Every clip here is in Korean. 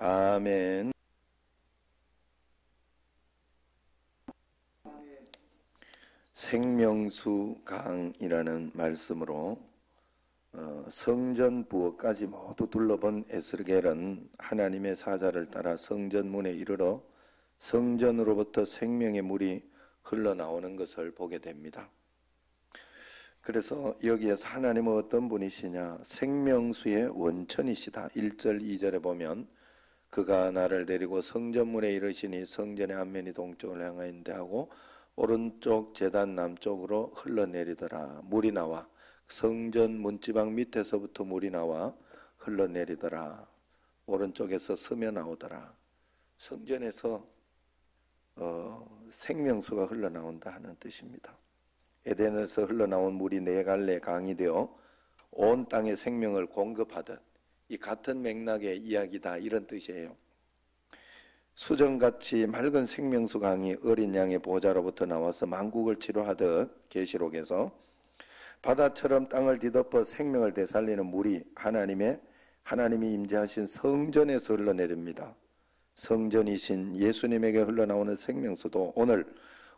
아멘. 생명수 강이라는 말씀으로 성전 부엌까지 모두 둘러본 에스겔은 하나님의 사자를 따라 성전문에 이르러 성전으로부터 생명의 물이 흘러나오는 것을 보게 됩니다. 그래서 여기에서 하나님은 어떤 분이시냐? 생명수의 원천이시다. 1절 2절에 보면 그가 나를 데리고 성전문에 이르시니 성전의 앞면이 동쪽을 향하였는데 하고 오른쪽 제단 남쪽으로 흘러내리더라. 물이 나와 성전 문지방 밑에서부터 물이 나와 흘러내리더라. 오른쪽에서 스며 나오더라. 성전에서 생명수가 흘러나온다 하는 뜻입니다. 에덴에서 흘러나온 물이 네 갈래 강이 되어 온 땅에 생명을 공급하듯 이 같은 맥락의 이야기다 이런 뜻이에요. 수정같이 맑은 생명수 강이 어린 양의 보좌로부터 나와서 만국을 치료하듯 계시록에서 바다처럼 땅을 뒤덮어 생명을 되살리는 물이 하나님이 임재하신 성전에서 흘러내립니다. 성전이신 예수님에게 흘러나오는 생명수도 오늘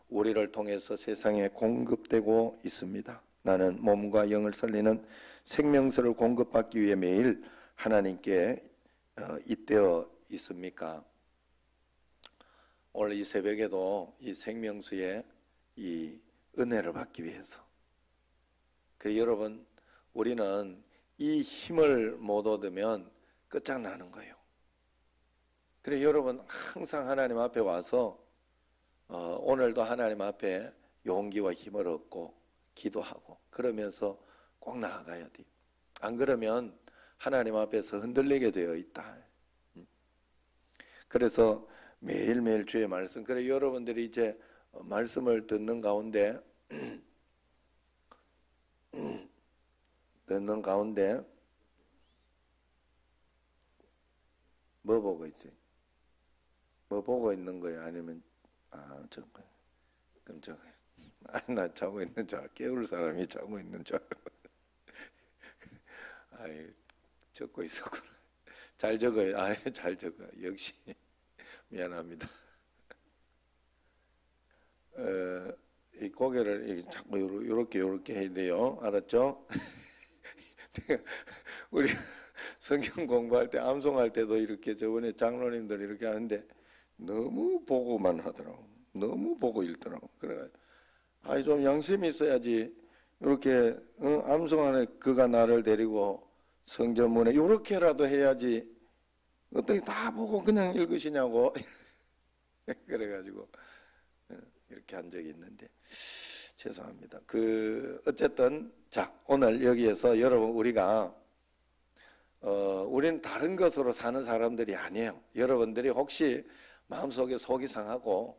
우리를 통해서 세상에 공급되고 있습니다. 나는 몸과 영을 살리는 생명수를 공급받기 위해 매일 하나님께 잇대어 있습니까? 오늘 이 새벽에도 이 생명수의 이 은혜를 받기 위해서 여러분 우리는 이 힘을 못 얻으면 끝장나는 거예요. 그래 여러분 항상 하나님 앞에 와서 오늘도 하나님 앞에 용기와 힘을 얻고 기도하고 그러면서 꼭 나아가야 돼. 안 그러면 하나님 앞에서 흔들리게 되어 있다. 그래서 매일매일 주의 말씀. 그래 여러분들이 이제 말씀을 듣는 가운데 뭐 보고 있지? 뭐 보고 있는 거야? 아니면 그럼 나 자고 있는 줄 알아. 깨울 사람이 자고 있는 줄 알아. 아이 적고 있었구나. 잘 적어요. 잘 적어. 역시 미안합니다. 이 고개를 자꾸 이렇게 해야 돼요. 알았죠? 우리 성경 공부할 때 암송할 때도 이렇게 저번에 장로님들 이렇게 하는데 너무 보고만 하더라고. 너무 보고 읽더라고. 그래, 좀 양심이 있어야지. 이렇게 암송하는 그가 나를 데리고 성전문에 이렇게라도 해야지. 어떻게 다 보고 그냥 읽으시냐고. 그래가지고 이렇게 한 적이 있는데 죄송합니다. 어쨌든 자 오늘 여기에서 여러분 우리는 다른 것으로 사는 사람들이 아니에요. 여러분들이 혹시 마음속에 속이 상하고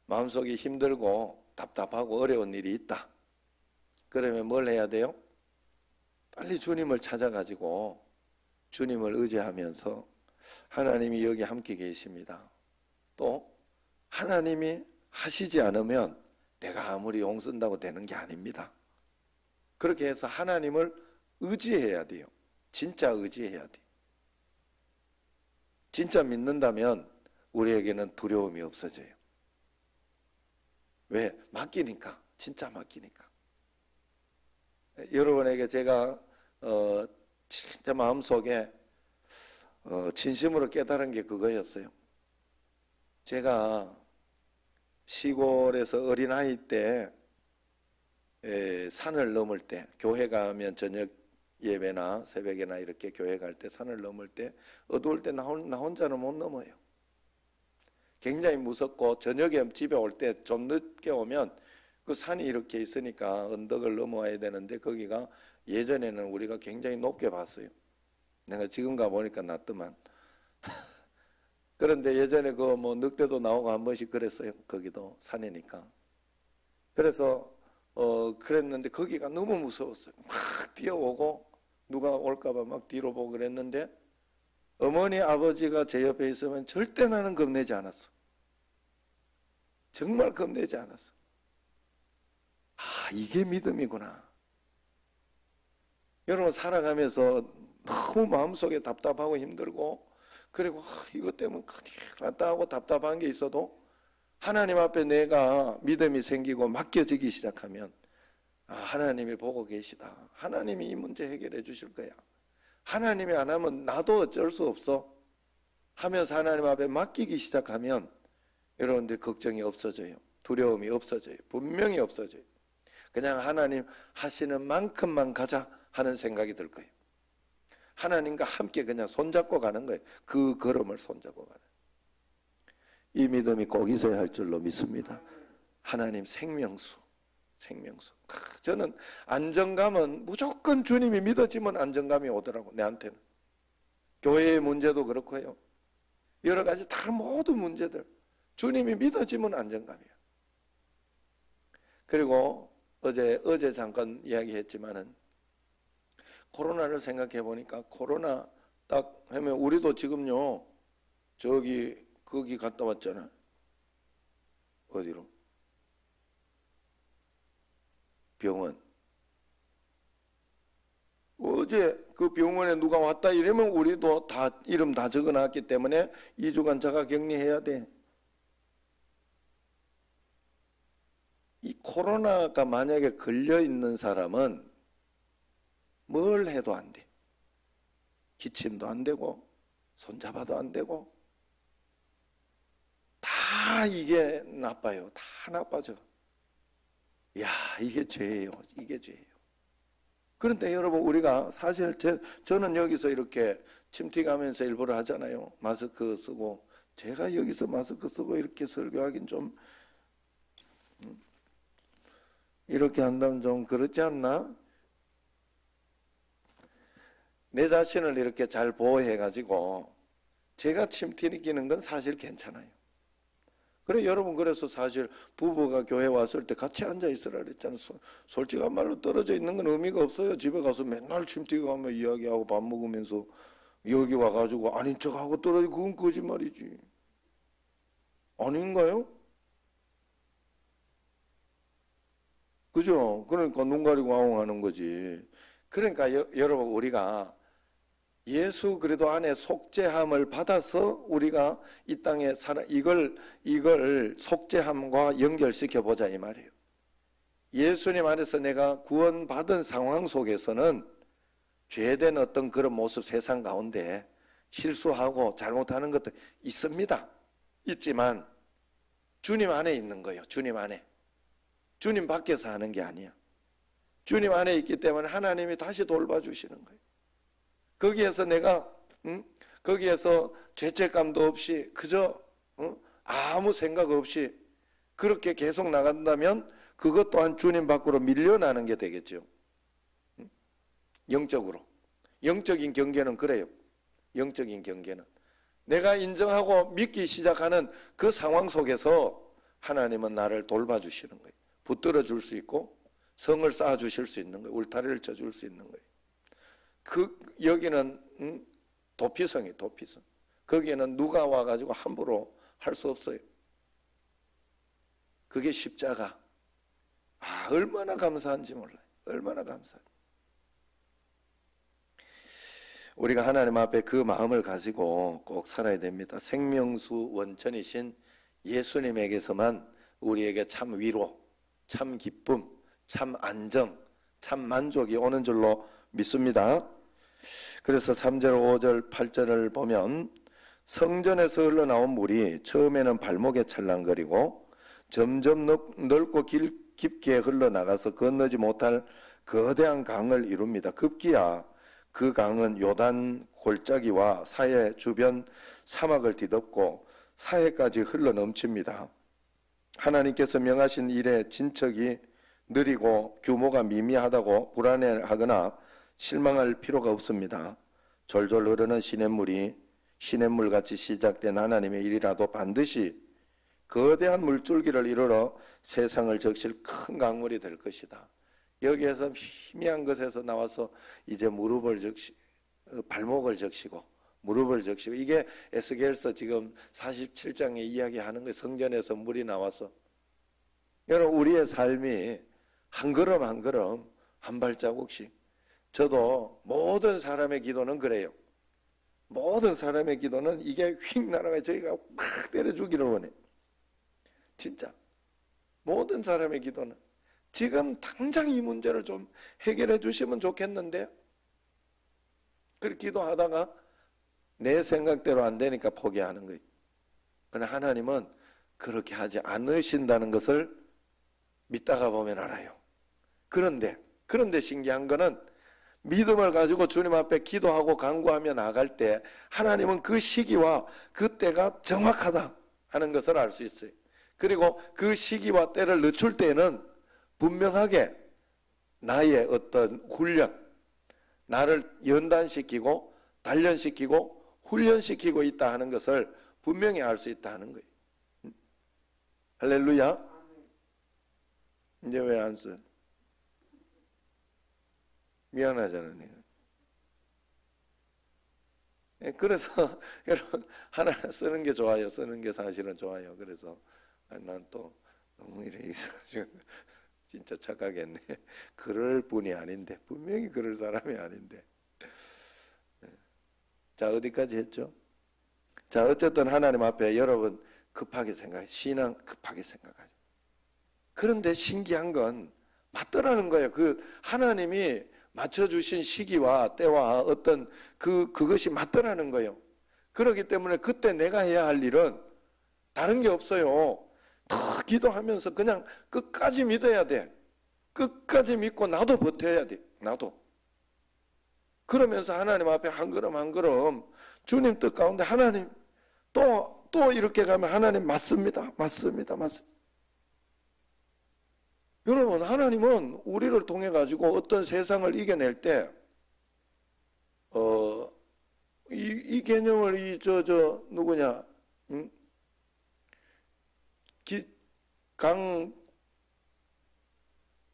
마음속이 힘들고 답답하고 어려운 일이 있다. 그러면 뭘 해야 돼요? 빨리 주님을 찾아가지고 주님을 의지하면서 하나님이 여기 함께 계십니다. 또 하나님이 하시지 않으면 내가 아무리 용 쓴다고 되는 게 아닙니다. 그렇게 해서 하나님을 의지해야 돼요. 진짜 의지해야 돼. 진짜 믿는다면 우리에게는 두려움이 없어져요. 왜? 맡기니까. 진짜 맡기니까. 여러분에게 제가 진짜 마음속에 진심으로 깨달은 게 그거였어요. 제가 시골에서 어린아이 때 산을 넘을 때 교회 가면 저녁 예배나 새벽에나 이렇게 교회 갈 때 산을 넘을 때 어두울 때 나 혼자는 못 넘어요. 굉장히 무섭고 저녁에 집에 올 때 좀 늦게 오면 그 산이 이렇게 있으니까 언덕을 넘어와야 되는데 거기가 예전에는 우리가 굉장히 높게 봤어요. 내가 지금 가보니까 낮더만. 그런데 예전에 늑대도 나오고 한 번씩 그랬어요. 거기도 산이니까. 그래서 그랬는데 거기가 너무 무서웠어요. 막 뛰어오고 누가 올까봐 막 뒤로 보고 그랬는데 어머니 아버지가 제 옆에 있으면 절대 나는 겁내지 않았어. 정말 겁내지 않았어. 이게 믿음이구나. 여러분 살아가면서 너무 마음속에 답답하고 힘들고 그리고 이것 때문에 큰일 났다 하고 답답한 게 있어도 하나님 앞에 내가 믿음이 생기고 맡겨지기 시작하면 하나님이 보고 계시다. 하나님이 이 문제 해결해 주실 거야. 하나님이 안 하면 나도 어쩔 수 없어 하면서 하나님 앞에 맡기기 시작하면 여러분들 걱정이 없어져요. 두려움이 없어져요. 분명히 없어져요. 그냥 하나님 하시는 만큼만 가자 하는 생각이 들 거예요. 하나님과 함께 그냥 손잡고 가는 거예요. 그 걸음을 손잡고 가는. 이 믿음이 꼭 있어야 할 줄로 믿습니다. 하나님 생명수. 저는 안정감은 무조건 주님이 믿어지면 안정감이 오더라고, 내한테는. 교회의 문제도 그렇고요. 여러 가지 다른 모든 문제들. 주님이 믿어지면 안정감이에요. 그리고 어제 잠깐 이야기했지만은 코로나를 생각해 보니까 코로나 딱 하면 우리도 지금요 거기 갔다 왔잖아. 어디로? 병원. 어제 그 병원에 누가 왔다 이러면 우리도 다 이름 다 적어놨기 때문에 2주간 자가 격리해야 돼. 이 코로나가 만약에 걸려 있는 사람은 뭘 해도 안 돼. 기침도 안 되고 손잡아도 안 되고 다 이게 나빠요. 다 나빠져. 야, 이게 죄예요. 이게 죄예요. 그런데 여러분 우리가 사실 저는 여기서 이렇게 침튀가면서 일부러 하잖아요. 마스크 쓰고. 제가 여기서 마스크 쓰고 이렇게 설교하긴 좀 이렇게 한다면 좀 그렇지 않나? 내 자신을 이렇게 잘 보호해가지고 제가 침 튀기는 건 사실 괜찮아요. 그래 여러분 그래서 사실 부부가 교회 왔을 때 같이 앉아 있으라 그랬잖아요. 솔직한 말로 떨어져 있는 건 의미가 없어요. 집에 가서 맨날 침 튀겨가며 이야기하고 밥 먹으면서 여기 와가지고 아닌 척하고 떨어지고 그건 거짓말이지. 아닌가요? 그죠? 그러니까 눈 가리고 아웅하는 거지. 그러니까 여러분 우리가 예수 그리스도 안에 속죄함을 받아서 우리가 이 땅에 살아 이걸 속죄함과 연결시켜 보자 이 말이에요. 예수님 안에서 내가 구원받은 상황 속에서는 죄된 어떤 그런 모습 세상 가운데 실수하고 잘못하는 것도 있습니다. 있지만 주님 안에 있는 거예요. 주님 안에. 주님 밖에서 하는 게 아니야. 주님 안에 있기 때문에 하나님이 다시 돌봐주시는 거예요. 거기에서 내가 거기에서 죄책감도 없이 그저 아무 생각 없이 그렇게 계속 나간다면 그것 또한 주님 밖으로 밀려나는 게 되겠죠. 영적으로. 영적인 경계는 그래요. 영적인 경계는 내가 인정하고 믿기 시작하는 그 상황 속에서 하나님은 나를 돌봐주시는 거예요. 붙들어 줄 수 있고 성을 쌓아 주실 수 있는 거예요. 울타리를 쳐 줄 수 있는 거예요. 여기는 도피성이에요. 도피성. 거기에는 누가 와가지고 함부로 할 수 없어요. 그게 십자가. 얼마나 감사한지 몰라요. 얼마나 감사한지. 우리가 하나님 앞에 그 마음을 가지고 꼭 살아야 됩니다. 생명수 원천이신 예수님에게서만 우리에게 참 위로, 참 기쁨, 참 안정, 참 만족이 오는 줄로 믿습니다. 그래서 3절, 5절, 8절을 보면 성전에서 흘러나온 물이 처음에는 발목에 찰랑거리고 점점 넓고 깊게 흘러나가서 건너지 못할 거대한 강을 이룹니다. 급기야 그 강은 요단 골짜기와 사해 주변 사막을 뒤덮고 사해까지 흘러넘칩니다. 하나님께서 명하신 일의 진척이 느리고 규모가 미미하다고 불안해하거나 실망할 필요가 없습니다. 졸졸 흐르는 시냇물이 시냇물같이 시작된 하나님의 일이라도 반드시 거대한 물줄기를 이루러 세상을 적실 큰 강물이 될 것이다. 여기에서 희미한 것에서 나와서 이제 발목을 적시고 무릎을 적시고 이게 에스겔서 지금 47장에 이야기하는 거예요. 성전에서 물이 나와서. 여러분 우리의 삶이 한 걸음 한 걸음 한 발자국씩 저도 모든 사람의 기도는 그래요. 모든 사람의 기도는 이게 휙 날아가 저희가 막 때려주기를 원해. 진짜 모든 사람의 기도는 지금 당장 이 문제를 좀 해결해 주시면 좋겠는데, 그렇게 기도하다가 내 생각대로 안 되니까 포기하는 거예요. 그러나 하나님은 그렇게 하지 않으신다는 것을 믿다가 보면 알아요. 그런데 신기한 거는 믿음을 가지고 주님 앞에 기도하고 간구하며 나갈 때 하나님은 그 시기와 그 때가 정확하다 하는 것을 알 수 있어요. 그리고 그 시기와 때를 늦출 때에는 분명하게 나의 어떤 훈련, 나를 연단시키고 단련시키고 훈련시키고 있다 하는 것을 분명히 알 수 있다 하는 거예요. 할렐루야. 이제 왜 안 써? 미안하잖아요. 그래서 여러분 하나 쓰는 게 좋아요. 쓰는 게 사실은 좋아요. 그래서 난 또 너무 이래 있어가지고 진짜 착각했네. 그럴 분이 아닌데, 분명히 그럴 사람이 아닌데. 자, 어디까지 했죠? 자, 어쨌든 하나님 앞에 여러분 급하게 생각해. 신앙 급하게 생각하죠. 그런데 신기한 건 맞더라는 거예요. 그 하나님이 맞춰주신 시기와 때와 어떤 그것이 맞더라는 거예요. 그렇기 때문에 그때 내가 해야 할 일은 다른 게 없어요. 더 기도하면서 그냥 끝까지 믿어야 돼. 끝까지 믿고 나도 버텨야 돼. 나도. 그러면서 하나님 앞에 한 걸음 한 걸음 주님 뜻 가운데 하나님 또 이렇게 가면 하나님 맞습니다. 여러분, 하나님은 우리를 통해 가지고 어떤 세상을 이겨낼 때 이 개념을 누구냐?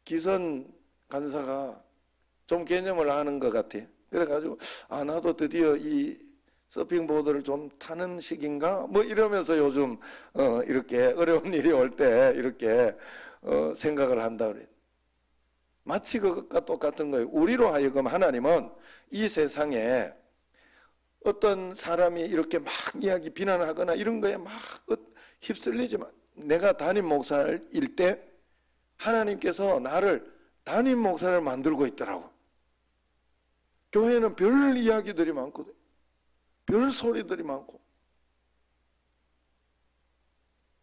기선 간사가 좀 개념을 아는 것 같아. 그래가지고 나도 드디어 이 서핑보드를 좀 타는 시기인가? 뭐 이러면서 요즘 이렇게 어려운 일이 올 때 이렇게 생각을 한다 그래. 마치 그것과 똑같은 거예요. 우리로 하여금 하나님은 이 세상에 어떤 사람이 이렇게 막 이야기 비난하거나 이런 거에 막 휩쓸리지만, 내가 담임 목사일 때 하나님께서 나를 담임 목사를 만들고 있더라고. 교회는 별 이야기들이 많거든. 별 소리들이 많고.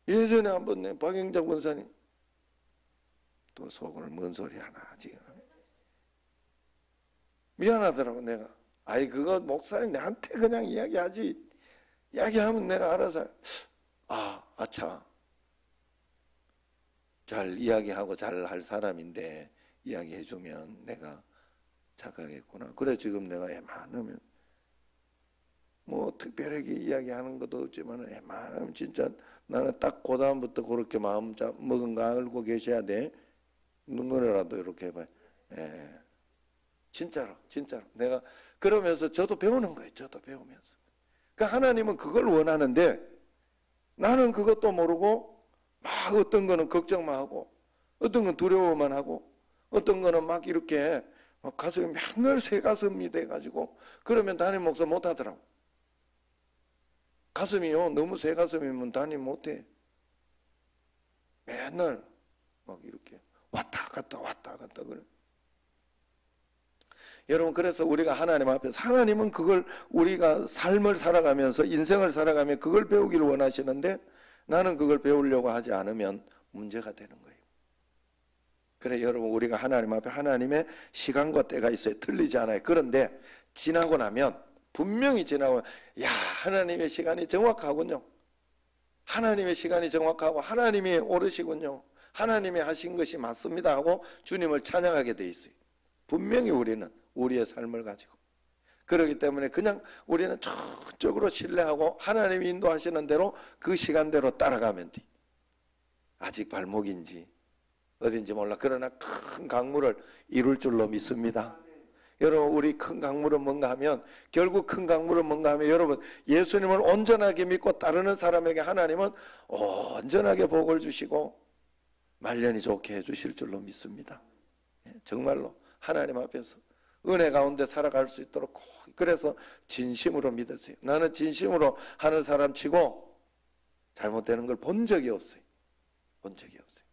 예전에 한번 박영장 권사님 또 속으로 뭔 소리 하나 지금 미안하더라고. 내가 그거 목사님 나한테 그냥 이야기하지, 이야기하면 내가 알아서 아차 잘 이야기하고 잘 할 사람인데 이야기해주면 내가 착각했구나. 그래 지금 내가 웬만하면 뭐 특별하게 이야기하는 것도 없지만 웬만하면 진짜 나는 딱 그 다음부터 그렇게 마음 먹은 거 알고 계셔야 돼. 눈물이라도 이렇게 해봐요. 진짜로 내가 그러면서 저도 배우는 거예요. 저도 배우면서. 그러니까 하나님은 그걸 원하는데 나는 그것도 모르고 막 어떤 거는 걱정만 하고 어떤 건 두려워만 하고 어떤 거는 막 이렇게 막 가슴이 맨날 새 가슴이 돼가지고 그러면 담임 목사 못하더라고. 가슴이요 너무 새 가슴이면 담임 못해. 맨날 막 이렇게 왔다 갔다 그래. 여러분, 그래서 우리가 하나님 앞에서, 하나님은 그걸 우리가 삶을 살아가면서 인생을 살아가며 그걸 배우기를 원하시는데 나는 그걸 배우려고 하지 않으면 문제가 되는 거예요. 그래 여러분, 우리가 하나님 앞에 하나님의 시간과 때가 있어요. 틀리지 않아요. 그런데 지나고 나면, 분명히 지나고 하나님의 시간이 정확하군요. 하나님의 시간이 정확하고 하나님이 옳으시군요. 하나님이 하신 것이 맞습니다 하고 주님을 찬양하게 돼 있어요. 분명히 우리는 우리의 삶을 가지고. 그렇기 때문에 그냥 우리는 적극적으로 신뢰하고 하나님이 인도하시는 대로 그 시간대로 따라가면 돼. 아직 발목인지 어딘지 몰라. 그러나 큰 강물을 이룰 줄로 믿습니다. 여러분, 우리 큰 강물은 뭔가 하면, 결국 큰 강물은 뭔가 하면, 여러분, 예수님을 온전하게 믿고 따르는 사람에게 하나님은 온전하게 복을 주시고 말년이 좋게 해주실 줄로 믿습니다. 정말로 하나님 앞에서 은혜 가운데 살아갈 수 있도록 꼭 그래서 진심으로 믿으세요. 나는 진심으로 하는 사람 치고 잘못되는 걸 본 적이 없어요. 본 적이 없어요.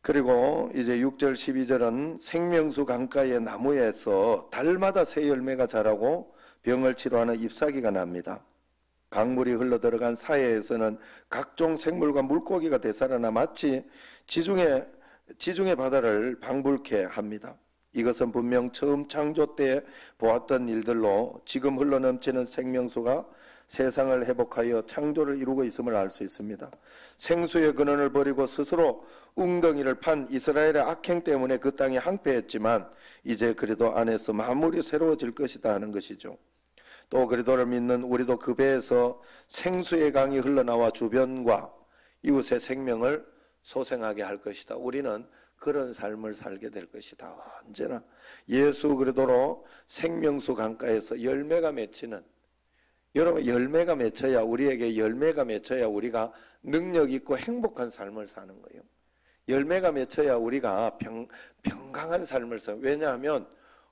그리고 이제 6절 12절은 생명수 강가의 나무에서 달마다 새 열매가 자라고 병을 치료하는 잎사귀가 납니다. 강물이 흘러들어간 사해에서는 각종 생물과 물고기가 되살아나 마치 지중해 바다를 방불케 합니다. 이것은 분명 처음 창조 때 보았던 일들로 지금 흘러넘치는 생명수가 세상을 회복하여 창조를 이루고 있음을 알 수 있습니다. 생수의 근원을 버리고 스스로 웅덩이를 판 이스라엘의 악행 때문에 그 땅이 황폐했지만 이제 그리도 안에서 만물이 새로워질 것이다 하는 것이죠. 또 그리도를 믿는 우리도 그 배에서 생수의 강이 흘러나와 주변과 이웃의 생명을 소생하게 할 것이다. 우리는 그런 삶을 살게 될 것이다. 언제나 예수 그리도로 생명수 강가에서 열매가 맺히는, 여러분 열매가 맺혀야, 우리에게 열매가 맺혀야 우리가 능력 있고 행복한 삶을 사는 거예요. 열매가 맺혀야 우리가 평강한 삶을 살아요. 왜냐하면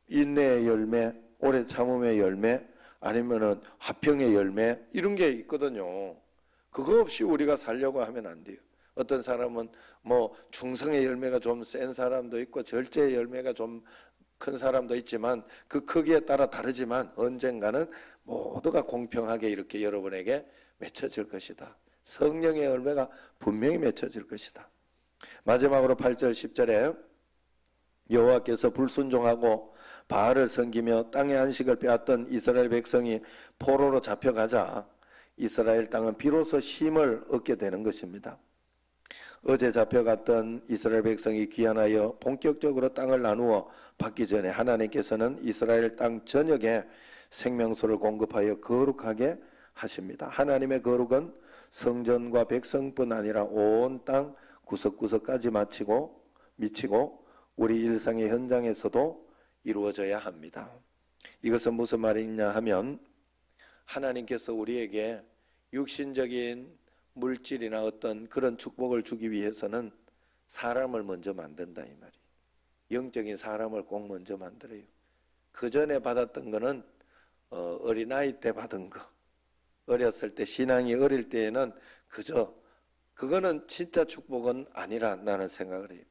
인내의 열매, 오래 참음의 열매, 아니면은 화평의 열매, 이런 게 있거든요. 그거 없이 우리가 살려고 하면 안 돼요. 어떤 사람은 뭐 중성의 열매가 좀 센 사람도 있고 절제의 열매가 좀 큰 사람도 있지만 그 크기에 따라 다르지만 언젠가는 모두가 공평하게 이렇게 여러분에게 맺혀질 것이다. 성령의 열매가 분명히 맺혀질 것이다. 마지막으로 8절 10절에 여호와께서 불순종하고 바알을 섬기며 땅의 안식을 빼앗던 이스라엘 백성이 포로로 잡혀가자 이스라엘 땅은 비로소 쉼을 얻게 되는 것입니다. 어제 잡혀갔던 이스라엘 백성이 귀환하여 본격적으로 땅을 나누어 받기 전에 하나님께서는 이스라엘 땅 전역에 생명수를 공급하여 거룩하게 하십니다. 하나님의 거룩은 성전과 백성뿐 아니라 온 땅 구석구석까지 미치고 우리 일상의 현장에서도 이루어져야 합니다. 이것은 무슨 말이냐 하면 하나님께서 우리에게 육신적인 물질이나 어떤 그런 축복을 주기 위해서는 사람을 먼저 만든다 이 말이에요. 영적인 사람을 꼭 먼저 만들어요. 그 전에 받았던 거는 어린아이 때 받은 거, 어렸을 때, 신앙이 어릴 때에는 그거는 진짜 축복은 아니라 나는 생각을 해요.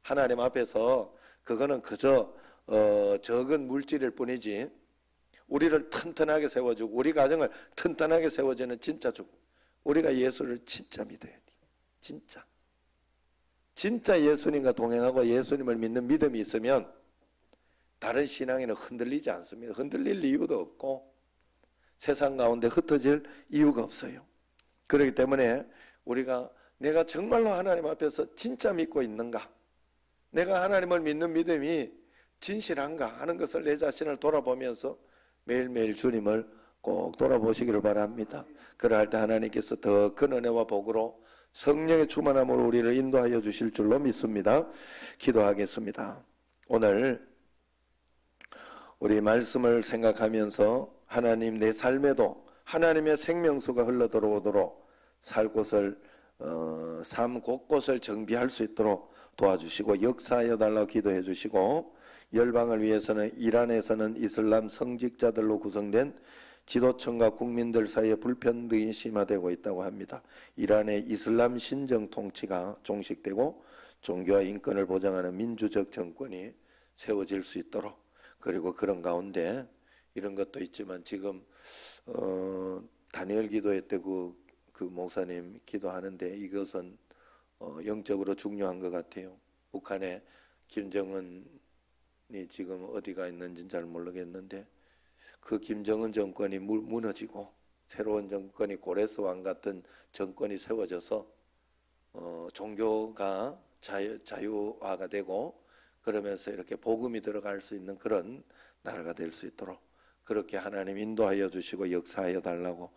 하나님 앞에서 그거는 그저 적은 물질일 뿐이지 우리를 튼튼하게 세워주고 우리 가정을 튼튼하게 세워주는 진짜 축복. 우리가 예수를 진짜 믿어야 돼요. 진짜 예수님과 동행하고 예수님을 믿는 믿음이 있으면 다른 신앙에는 흔들리지 않습니다. 흔들릴 이유도 없고 세상 가운데 흩어질 이유가 없어요. 그렇기 때문에 우리가 내가 정말로 하나님 앞에서 진짜 믿고 있는가, 내가 하나님을 믿는 믿음이 진실한가 하는 것을 내 자신을 돌아보면서 매일매일 주님을 꼭 돌아보시기를 바랍니다. 그럴 때 하나님께서 더 큰 은혜와 복으로 성령의 충만함으로 우리를 인도하여 주실 줄로 믿습니다. 기도하겠습니다. 오늘 우리 말씀을 생각하면서 하나님 내 삶에도 하나님의 생명수가 흘러들어오도록 살 곳을 삶 곳곳을 정비할 수 있도록 도와주시고 역사하여 달라고 기도해 주시고, 열방을 위해서는 이란에서는 이슬람 성직자들로 구성된 지도층과 국민들 사이에 불평등이 심화되고 있다고 합니다. 이란의 이슬람 신정 통치가 종식되고 종교와 인권을 보장하는 민주적 정권이 세워질 수 있도록, 그리고 그런 가운데 이런 것도 있지만 지금 다니엘 기도회 때 그 목사님 기도하는데 이것은 영적으로 중요한 것 같아요. 북한에 김정은이 지금 어디가 있는지는 잘 모르겠는데 그 김정은 정권이 무너지고 새로운 정권이 고레스 왕 같은 정권이 세워져서 종교가 자유화가 되고 그러면서 이렇게 복음이 들어갈 수 있는 그런 나라가 될 수 있도록 그렇게 하나님 인도하여 주시고 역사하여 달라고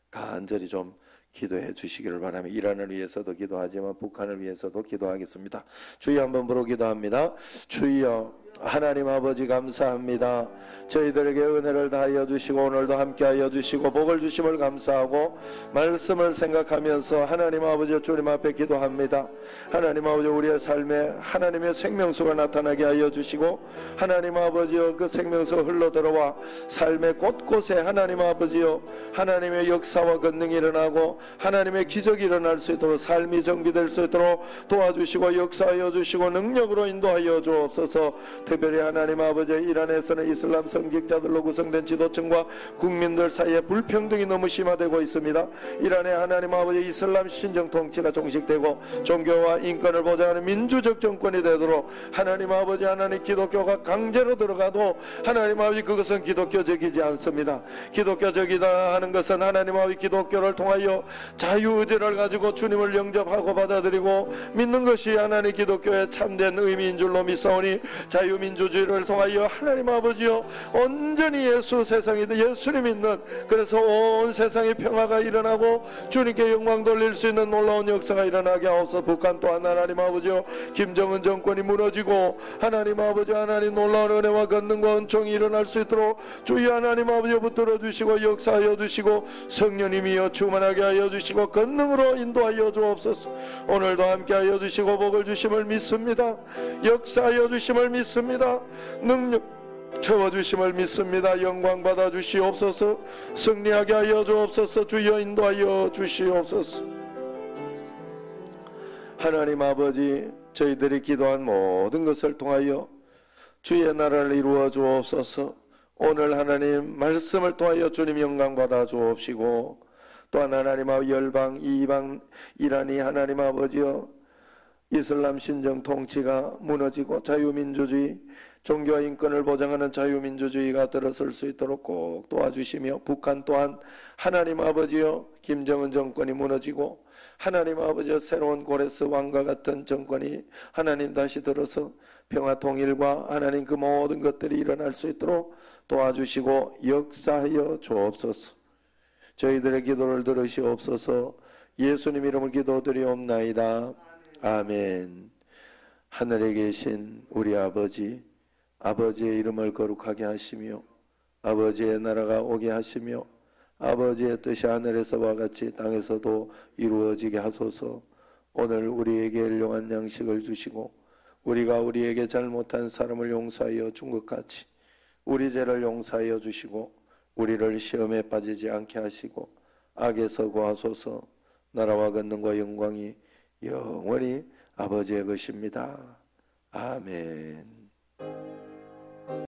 간절히 좀 기도해 주시기를 바랍니다. 이란을 위해서도 기도하지만 북한을 위해서도 기도하겠습니다. 주여 한번 부르 기도합니다. 주여 하나님 아버지 감사합니다. 저희들에게 은혜를 다하여 주시고 오늘도 함께하여 주시고 복을 주심을 감사하고 말씀을 생각하면서 하나님 아버지 주님 앞에 기도합니다. 하나님 아버지 우리의 삶에 하나님의 생명수가 나타나게 하여 주시고 하나님 아버지여 그 생명수가 흘러들어와 삶의 곳곳에 하나님 아버지여 하나님의 역사와 권능이 일어나고 하나님의 기적이 일어날 수 있도록 삶이 정비될 수 있도록 도와주시고 역사하여 주시고 능력으로 인도하여 주옵소서. 특별히 하나님 아버지 이란에서는 이슬람 성직자들로 구성된 지도층과 국민들 사이에 불평등이 너무 심화되고 있습니다. 이란에 하나님 아버지 이슬람 신정 통치가 종식되고 종교와 인권을 보장하는 민주적 정권이 되도록 하나님 아버지 하나님 기독교가 강제로 들어가도 하나님 아버지 그것은 기독교적이지 않습니다. 기독교적이다 하는 것은 하나님 아버지 기독교를 통하여 자유의지를 가지고 주님을 영접하고 받아들이고 믿는 것이 하나님 기독교의 참된 의미인 줄로 믿사오니 자유민주주의를 통하여 하나님 아버지여 온전히 예수님 믿는 그래서 온 세상에 평화가 일어나고 주님께 영광 돌릴 수 있는 놀라운 역사가 일어나게 하옵소서. 북한 또한 하나님 아버지여 김정은 정권이 무너지고 하나님 아버지 하나님 놀라운 은혜와 권능과 은총이 일어날 수 있도록 주의 하나님 아버지여 붙들어 주시고 역사하여 주시고 성령님이여 충만하게 하여 주시고 권능으로 인도하여 주옵소서. 오늘도 함께하여 주시고 복을 주심을 믿습니다. 역사하여 주심을 믿습니다. 능력 채워주심을 믿습니다. 영광 받아 주시옵소서. 승리하게 하여 주옵소서. 주여 인도하여 주시옵소서. 하나님 아버지 저희들이 기도한 모든 것을 통하여 주의 나라를 이루어 주옵소서. 오늘 하나님 말씀을 통하여 주님 영광 받아 주옵시고 또한 하나님 아버지 열방 이방 이란이 하나님 아버지여 이슬람 신정 통치가 무너지고 자유민주주의 종교와 인권을 보장하는 자유민주주의가 들어설 수 있도록 꼭 도와주시며 북한 또한 하나님 아버지여 김정은 정권이 무너지고 하나님 아버지여 새로운 고레스 왕과 같은 정권이 하나님 다시 들어서 평화 통일과 하나님 그 모든 것들이 일어날 수 있도록 도와주시고 역사하여 주옵소서. 저희들의 기도를 들으시옵소서. 예수님 이름을 기도드리옵나이다. 아멘. 하늘에 계신 우리 아버지, 아버지의 이름을 거룩하게 하시며 아버지의 나라가 오게 하시며 아버지의 뜻이 하늘에서와 같이 땅에서도 이루어지게 하소서. 오늘 우리에게 일용할 양식을 주시고 우리가 우리에게 잘못한 사람을 용서하여 준 것 같이 우리 죄를 용서하여 주시고 우리를 시험에 빠지지 않게 하시고 악에서 구하소서. 나라와 권능과 영광이 영원히 아버지의 것입니다. 아멘.